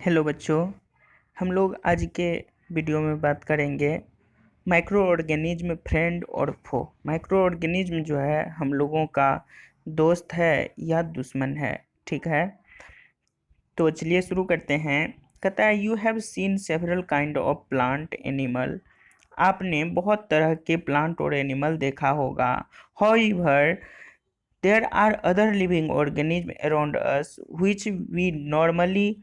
Hello बच्चों। हम लोग आज के वीडियो में बात करेंगे माइक्रो ऑर्गेनिज्म फ्रेंड और फो। माइक्रो ऑर्गेनिज्म जो है हम लोगों का दोस्त है या दुश्मन है। ठीक है, तो चलिए शुरू करते हैं। कहता है you have seen several kind of plant animal. आपने बहुत तरह के प्लांट और एनिमल देखा होगा। However there are other living organism around us which we normally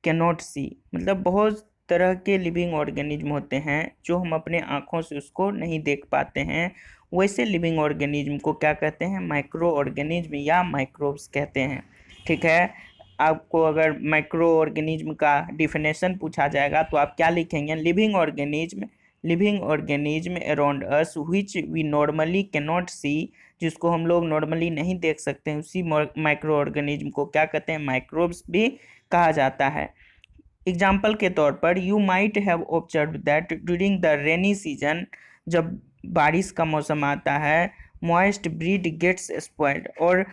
cannot see. मतलब बहुत तरह के लिविंग ऑर्गेनिज्म होते हैं जो हम अपने आँखों से उसको नहीं देख पाते हैं। वैसे लिविंग ऑर्गेनिज्म को क्या कहते हैं? माइक्रो ऑर्गेनिज्म या माइक्रोब्स कहते हैं। ठीक है, आपको अगर माइक्रो ऑर्गेनिज्म का डिफिनेशन पूछा जाएगा तो आप क्या लिखेंगे? Living organism around us which we normally cannot see. जिसको हम लोग नॉर्मली नहीं देख सकते हैं उसी माइक्रो ऑर्गेनिज्म को क्या कहते हैं? माइक्रोब्स भी कहा जाता है। एग्जाम्पल के तौर पर you might have observe that during the rainy season, जब बारिश का मौसम आता है, मॉइस्ट ब्रीड गेट्स स्पॉइल्ड। और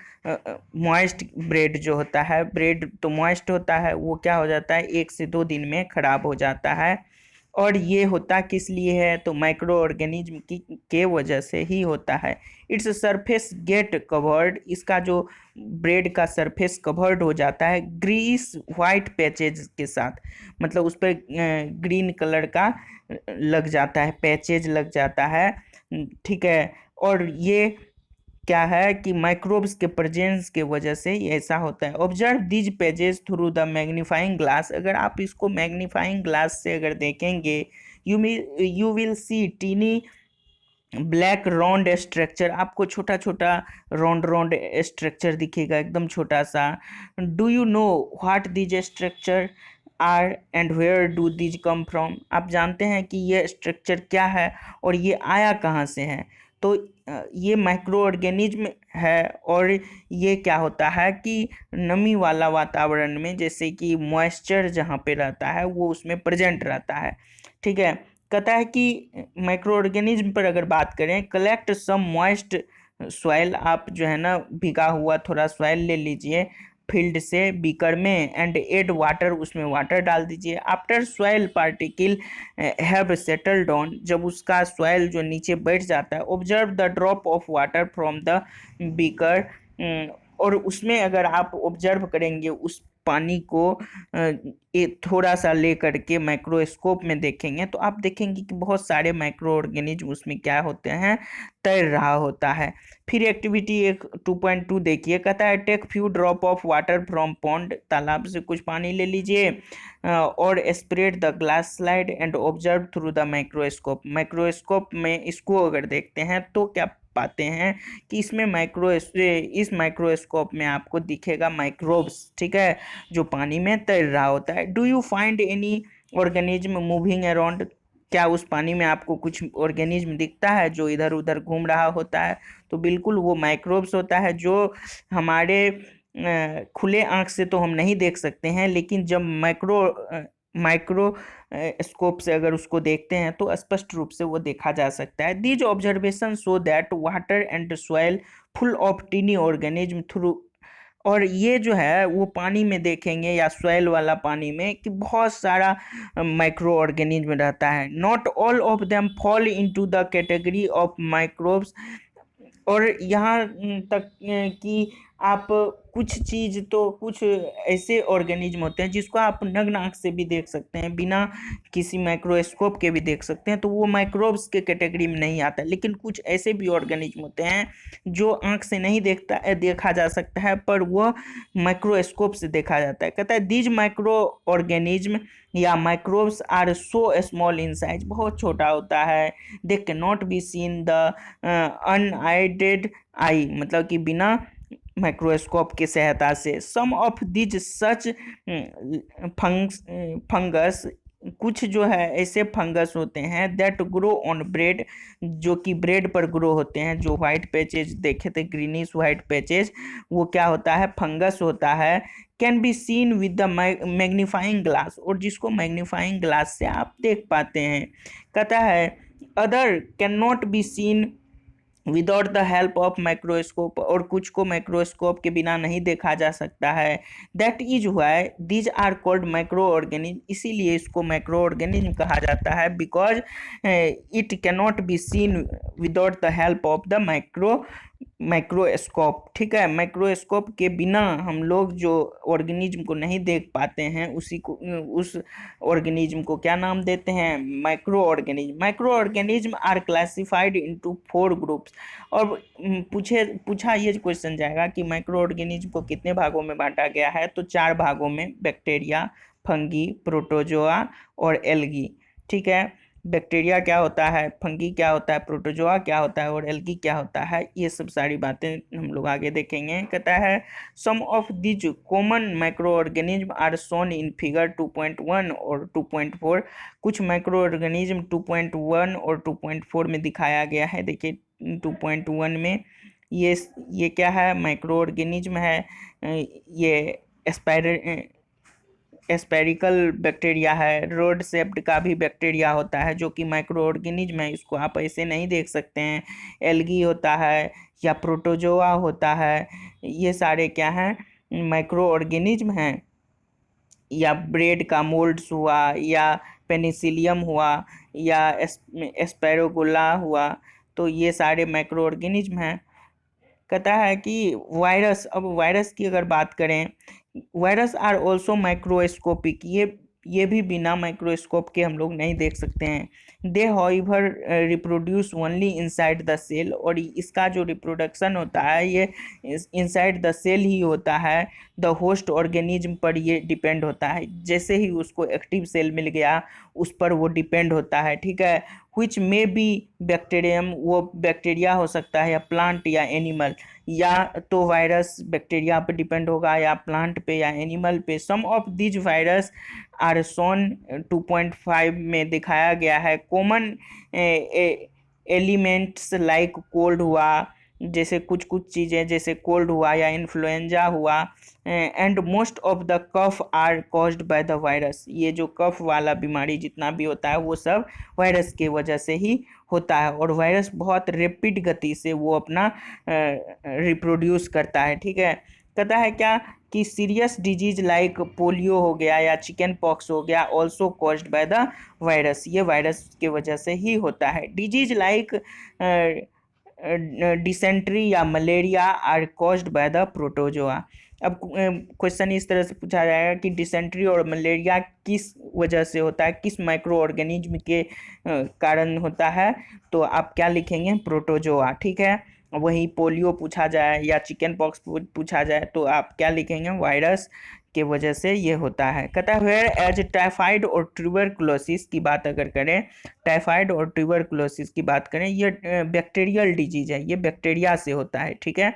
मॉइस्ट ब्रेड जो होता है, ब्रेड तो मॉइस्ट होता है, वो क्या हो जाता है? 1 से 2 दिन में खराब हो जाता है। और ये होता किस लिए है? तो माइक्रो ऑर्गेनिज्म की के वजह से ही होता है। इट्स सरफेस गेट कवर्ड, इसका जो ब्रेड का सरफेस कवर्ड हो जाता है ग्रीस वाइट पैचेज के साथ। मतलब उस पर ग्रीन कलर का लग जाता है, पैचेज लग जाता है। ठीक है, और ये क्या है कि माइक्रोब्स के प्रेजेंस के वजह से ये ऐसा होता है। Observe these pages through the magnifying glass. अगर आप इसको मैग्नीफाइंग ग्लास से अगर देखेंगे, you will see tiny black round structure. आपको छोटा छोटा राउंड राउंड स्ट्रक्चर दिखेगा, एकदम छोटा सा। Do you know what these structure are and where do these come from. आप जानते हैं कि ये स्ट्रक्चर क्या है और ये आया कहाँ से है? तो ये माइक्रो ऑर्गेनिज्म है। और ये क्या होता है कि नमी वाला वातावरण में, जैसे कि मॉइस्चर जहाँ पे रहता है वो उसमें प्रेजेंट रहता है। ठीक है, कहता है कि माइक्रो ऑर्गेनिज्म पर अगर बात करें, कलेक्ट सम मॉइस्ट सॉइल। आप जो है ना भीगा हुआ थोड़ा सॉइल ले लीजिए फील्ड से बीकर में, एंड एड वाटर, उसमें वाटर डाल दीजिए। After soil particle have settled on, जब उसका सॉइल जो नीचे बैठ जाता है, observe the drop of water from the beaker. और उसमें अगर आप ऑब्जर्व करेंगे उस पानी को एक थोड़ा सा ले करके माइक्रोस्कोप में देखेंगे तो आप देखेंगे कि बहुत सारे माइक्रो ऑर्गेनिज्म उसमें क्या होते हैं? तैर रहा होता है। फिर एक्टिविटी एक 2.2 देखिए, कहता है take few drop of water from pond. तालाब से कुछ पानी ले लीजिए और spread the glass slide and observe through the microscope. Microscope में इसको अगर देखते हैं तो क्या पाते हैं कि इसमें इस माइक्रोस्कोप में आपको दिखेगा माइक्रोब्स। ठीक है, जो पानी में तैर रहा होता है। Do you find any organism moving around. क्या उस पानी में आपको कुछ ऑर्गेनिज्म दिखता है जो इधर उधर घूम रहा होता है? तो बिल्कुल वो माइक्रोब्स होता है, जो हमारे खुले आंख से तो हम नहीं देख सकते हैं, लेकिन जब माइक्रो स्कोप से अगर उसको देखते हैं तो स्पष्ट रूप से वो देखा जा सकता है। These observation show that water and soil full of tiny organism through. और ये जो है वो पानी में देखेंगे या सॉइल वाला पानी में कि बहुत सारा माइक्रो ऑर्गेनिज्म रहता है। Not all of them fall into the category of microbes. और यहाँ तक कि आप कुछ चीज़ तो कुछ ऐसे ऑर्गेनिज्म होते हैं जिसको आप नग्न आँख से भी देख सकते हैं, बिना किसी माइक्रोस्कोप के भी देख सकते हैं, तो वो माइक्रोब्स के कैटेगरी में नहीं आता। लेकिन कुछ ऐसे भी ऑर्गेनिज्म होते हैं जो आँख से नहीं देखा जा सकता है, पर वो माइक्रोस्कोप से देखा जाता है। कहता है दीज माइक्रो ऑर्गेनिज्म या microbes are so small in size, बहुत छोटा होता है। They can not be seen the unaided eye, मतलब कि बिना माइक्रोस्कोप की सहायता से। Some of these such fungus, कुछ जो है ऐसे फंगस होते हैं दैट ग्रो ऑन ब्रेड, जो कि ब्रेड पर ग्रो होते हैं। जो व्हाइट पैचेज देखे थे, ग्रीनिश व्हाइट पैचेज, वो क्या होता है? फंगस होता है। Can be seen with the magnifying glass, और जिसको मैग्नीफाइंग ग्लास से आप देख पाते हैं। कहता है other can not be seen without the help of microscope, और कुछ को माइक्रोस्कोप के बिना नहीं देखा जा सकता है। That is why these are called micro organism, इसीलिए इसको माइक्रो ऑर्गेनिज्म कहा जाता है, because it cannot be seen without the help of the microscope. ठीक है, माइक्रोस्कोप के बिना हम लोग जो ऑर्गेनिज्म को नहीं देख पाते हैं उसी को, उस ऑर्गेनिज्म को क्या नाम देते हैं? Micro organism. Micro organism are classified into 4 groups. और पूछा ये क्वेश्चन जाएगा कि माइक्रो ऑर्गेनिज्म को कितने भागों में बांटा गया है, तो 4 भागों में, बैक्टीरिया, फंगी, प्रोटोजोआ और एल्गी। ठीक है, बैक्टीरिया क्या होता है, फंगी क्या होता है, प्रोटोजोआ क्या होता है और एल्गी क्या होता है, ये सब सारी बातें हम लोग आगे देखेंगे। कहता है some of these common micro organism are shown in figure 2.1 और 2.4। कुछ माइक्रो ऑर्गेनिज्म 2.1 और 2.4 में दिखाया गया है। देखिए 2.1 में ये क्या है, माइक्रो ऑर्गेनिज्म है। ये स्पेरिकल बैक्टीरिया है। रोड शेप्ड का भी बैक्टीरिया होता है जो कि माइक्रो ऑर्गेनिज्म है, इसको आप ऐसे नहीं देख सकते हैं। एल्गी होता है या प्रोटोजोआ होता है, ये सारे क्या हैं, माइक्रो ऑर्गेनिज्म हैं। या ब्रेड का मोल्ड्स हुआ, या पेनिसिलियम हुआ, या एस्पेरोगुला हुआ, तो ये सारे माइक्रो ऑर्गेनिज्म हैं। कहता है कि वायरस, अब वायरस की अगर बात करें, वायरस आर ऑल्सो माइक्रोस्कोपिक, ये भी बिना माइक्रोस्कोप के हम लोग नहीं देख सकते हैं। They however reproduce only inside the cell, और इसका जो रिप्रोडक्शन होता है ये इनसाइड द सेल ही होता है। द होस्ट ऑर्गेनिज्म पर ये डिपेंड होता है, जैसे ही उसको एक्टिव सेल मिल गया उस पर वो डिपेंड होता है। ठीक है, विच मे बी बैक्टीरियम, वो बैक्टीरिया हो सकता है, या प्लांट या एनिमल, या तो वायरस बैक्टीरिया पे डिपेंड होगा, या प्लांट पे, या एनिमल पे। Some of these virus are shown 2.5 में दिखाया गया है। कॉमन एलिमेंट्स लाइक कोल्ड हुआ, जैसे कुछ कुछ चीज़ें, जैसे कोल्ड हुआ या इन्फ्लुएंजा हुआ। And most of the cough are caused by the virus, ये जो कफ वाला बीमारी जितना भी होता है वो सब वायरस के वजह से ही होता है। और वायरस बहुत रैपिड गति से वो अपना रिप्रोड्यूस करता है। ठीक है, कहता है क्या कि सीरियस डिजीज लाइक पोलियो हो गया या चिकन पॉक्स हो गया also caused by the virus, ये वायरस के वजह से ही होता है। डिजीज लाइक डिसेंट्री या malaria are caused by the protozoa. अब क्वेश्चन इस तरह से पूछा जाएगा कि डिसेंट्री और मलेरिया किस वजह से होता है, किस माइक्रो ऑर्गेनिज्म के कारण होता है, तो आप क्या लिखेंगे? प्रोटोजोआ। ठीक है, वही पोलियो पूछा जाए या चिकन पॉक्स पूछा जाए तो आप क्या लिखेंगे? वायरस के वजह से ये होता है। कहता है वेयर एज टाइफाइड और ट्यूबरकुलोसिस की बात अगर करें, टाइफाइड और ट्यूबरकुलोसिस की बात करें, ये बैक्टीरियल डिजीज है, ये बैक्टीरिया से होता है। ठीक है,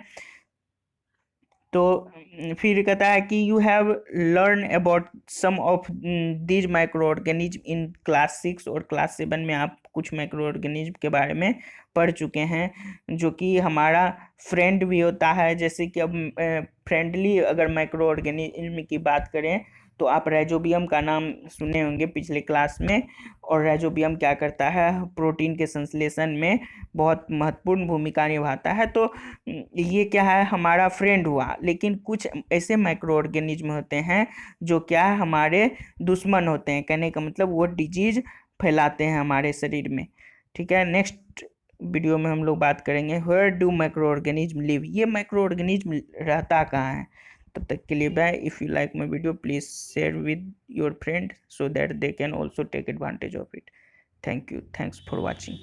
तो फिर कहता है कि you have learn about some of these micro organism in class 6 और क्लास 7 में आप कुछ माइक्रो ऑर्गेनिज्म के बारे में पढ़ चुके हैं, जो कि हमारा फ्रेंड भी होता है। जैसे कि अब फ्रेंडली अगर माइक्रो ऑर्गेनिज्म की बात करें तो आप राइजोबियम का नाम सुने होंगे पिछले क्लास में। और राइजोबियम क्या करता है? प्रोटीन के संश्लेषण में बहुत महत्वपूर्ण भूमिका निभाता है। तो ये क्या है? हमारा फ्रेंड हुआ। लेकिन कुछ ऐसे माइक्रो ऑर्गेनिज्म होते हैं जो क्या है? हमारे दुश्मन होते हैं। कहने का मतलब वो डिजीज फैलाते हैं हमारे शरीर में। ठीक है, नेक्स्ट वीडियो में हम लोग बात करेंगे where do micro organism live, ये माइक्रो ऑर्गेनिज्म रहता कहाँ है। तब तक के लिए bye. If you like my video please share with your friend so that they can also take advantage of it. Thank you, thanks for watching.